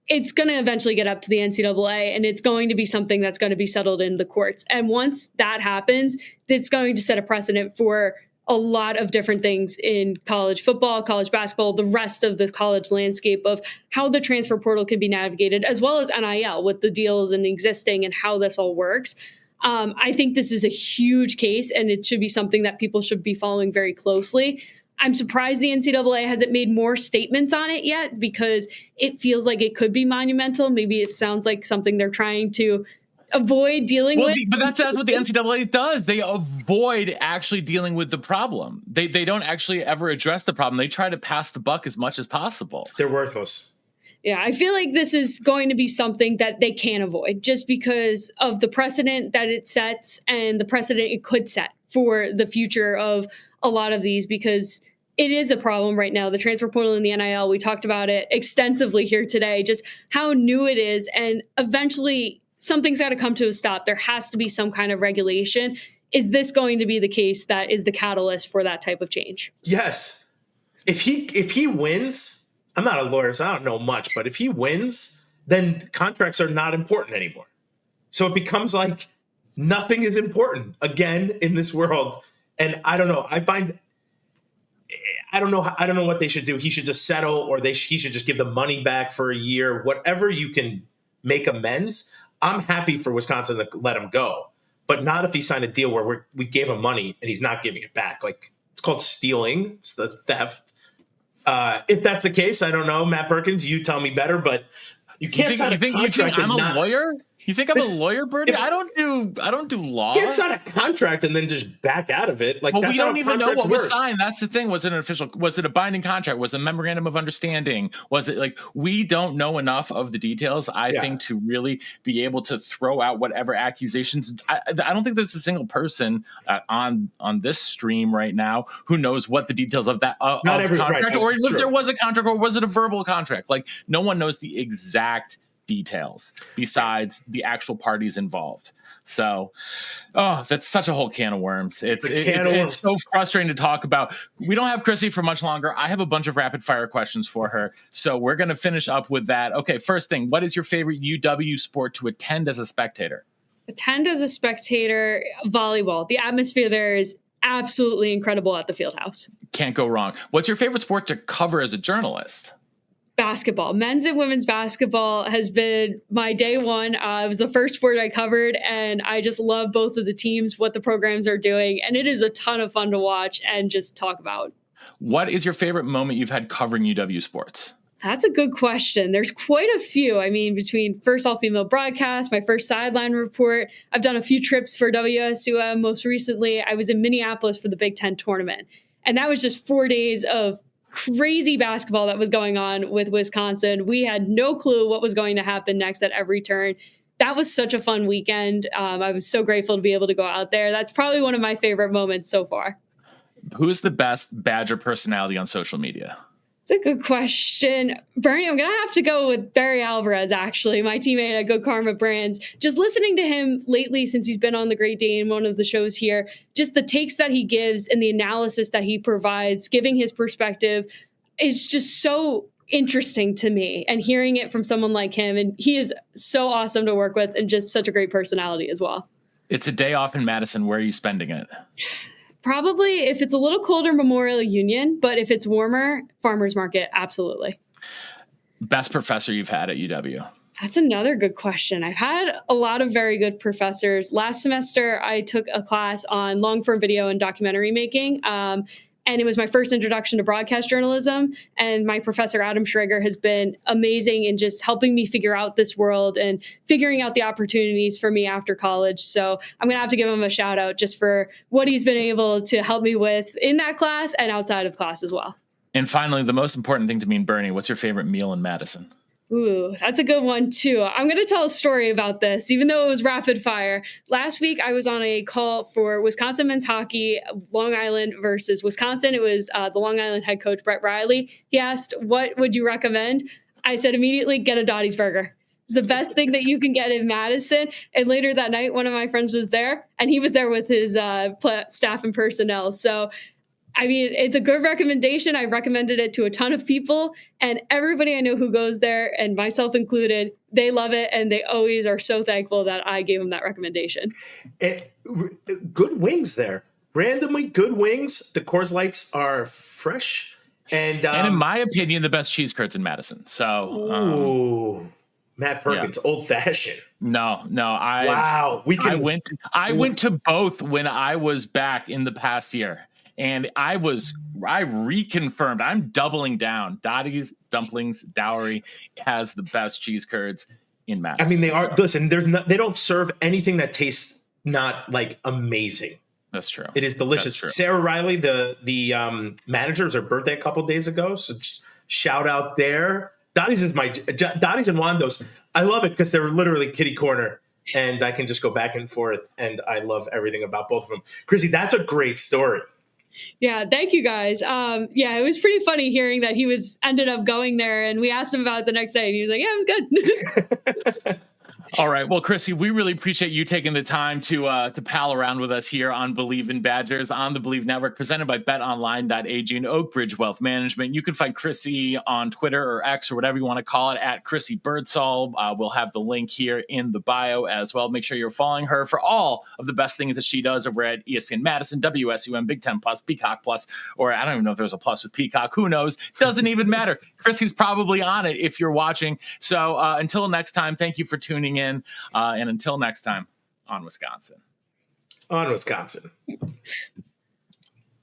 it's going to eventually get up to the NCAA, and it's going to be something that's going to be settled in the courts. And once that happens, it's going to set a precedent for a lot of different things in college football, college basketball, the rest of the college landscape of how the transfer portal can be navigated, as well as NIL with the deals and existing and how this all works. I think this is a huge case, and it should be something that people should be following very closely. I'm surprised the NCAA hasn't made more statements on it yet, because it feels like it could be monumental. Maybe it sounds like something they're trying to avoid dealing with. But that's what the NCAA does. They avoid actually dealing with the problem. They don't actually ever address the problem. They try to pass the buck as much as possible. They're worthless. Yeah, I feel like this is going to be something that they can't avoid just because of the precedent that it sets and the precedent it could set for the future of a lot of these, because it is a problem right now. The transfer portal and the NIL, we talked about it extensively here today, just how new it is. And eventually something's got to come to a stop. There has to be some kind of regulation. Is this going to be the case that is the catalyst for that type of change? Yes. If he wins, I'm not a lawyer, so I don't know much, but if he wins, then contracts are not important anymore. So it becomes like nothing is important again in this world. And I don't know. I don't know what they should do. He should just settle, or he should just give the money back for a year, whatever you can make amends. I'm happy for Wisconsin to let him go, but not if he signed a deal where we gave him money and he's not giving it back. Like, it's called stealing. It's the theft. If that's the case, I don't know. Matt Perkins, you tell me better, but you can't sign a contract. You think I'm a lawyer? You think I'm a lawyer, Bernie? I don't do law. You can't sign a contract and then just back out of it. Like, well, that's we don't even know what was work. signed. That's the thing. Was it a binding contract? Was it a memorandum of understanding? Was it like, we don't know enough of the details, I think, to really be able to throw out whatever accusations. I don't think there's a single person on this stream right now who knows what the details of that contract, or if there was a contract, or was it a verbal contract? Like, no one knows the exact details besides the actual parties involved. So, that's such a whole can of worms. It's so frustrating to talk about. We don't have Krissy for much longer. I have a bunch of rapid fire questions for her, so we're going to finish up with that. Okay, first thing, what is your favorite UW sport to attend as a spectator? Attend as a spectator, volleyball. The atmosphere there is absolutely incredible at the Fieldhouse. Can't go wrong. What's your favorite sport to cover as a journalist? Basketball. Men's and women's basketball has been my day one. It was the first sport I covered, and I just love both of the teams, what the programs are doing, and it is a ton of fun to watch and just talk about. What is your favorite moment you've had covering UW sports? That's a good question. There's quite a few. I mean, between first all-female broadcast, my first sideline report, I've done a few trips for WSUM. Most recently, I was in Minneapolis for the Big Ten tournament, and that was just 4 days of crazy basketball that was going on with Wisconsin. We had no clue what was going to happen next at every turn. That was such a fun weekend. I was so grateful to be able to go out there. That's probably one of my favorite moments so far. Who's the best Badger personality on social media? It's a good question. Bernie, I'm going to have to go with Barry Alvarez, actually, my teammate at Good Karma Brands. Just listening to him lately since he's been on The Great Dane, one of the shows here, just the takes that he gives and the analysis that he provides, giving his perspective is just so interesting to me, and hearing it from someone like him. And he is so awesome to work with and just such a great personality as well. It's a day off in Madison. Where are you spending it? Probably if it's a little colder, Memorial Union, but if it's warmer, Farmers Market, absolutely. Best professor you've had at UW? That's another good question. I've had a lot of very good professors. Last semester, I took a class on long form video and documentary making. And it was my first introduction to broadcast journalism. And my professor, Adam Schrager, has been amazing in just helping me figure out this world and figuring out the opportunities for me after college. So I'm going to have to give him a shout out just for what he's been able to help me with in that class and outside of class as well. And finally, the most important thing to me and Bernie, what's your favorite meal in Madison? Ooh, that's a good one, too. I'm going to tell a story about this, even though it was rapid fire. Last week, I was on a call for Wisconsin men's hockey, Long Island versus Wisconsin. It was the Long Island head coach, Brett Riley. He asked, what would you recommend? I said immediately, get a Dottie's burger. It's the best thing that you can get in Madison. And later that night, one of my friends was there, and he was there with his staff and personnel. So I mean, it's a good recommendation. I recommended it to a ton of people, and everybody I know who goes there, and myself included, they love it, and they always are so thankful that I gave them that recommendation. And good wings there. Randomly good wings. The Coors Lights are fresh. And in my opinion, the best cheese curds in Madison. So, Matt Perkins, old fashioned. No. Wow. I went to both when I was back in the past year. And I reconfirmed, I'm doubling down. Dottie's Dumplings Dowry has the best cheese curds in Madison. I mean, they are, listen, they don't serve anything that tastes not like amazing. That's true. It is delicious. Sarah Riley, the manager, was her birthday a couple days ago. So shout out there. Dottie's and Wando's. I love it because they're literally kitty corner. And I can just go back and forth. And I love everything about both of them. Krissy, that's a great story. Yeah, thank you guys. It was pretty funny hearing that he ended up going there, and we asked him about it the next day, and he was like, yeah, it was good. All right. Well, Krissy, we really appreciate you taking the time to pal around with us here on Believe in Badgers on the Believe Network, presented by betonline.ag and Oak Ridge Wealth Management. You can find Krissy on Twitter or X or whatever you want to call it at Krissy Birdsall. We'll have the link here in the bio as well. Make sure you're following her for all of the best things that she does over at ESPN Madison, WSUM, Big Ten Plus, Peacock Plus, or I don't even know if there's a plus with Peacock. Who knows? Doesn't even matter. Krissy's probably on it if you're watching. So until next time, thank you for tuning in. And until next time, on Wisconsin. On Wisconsin.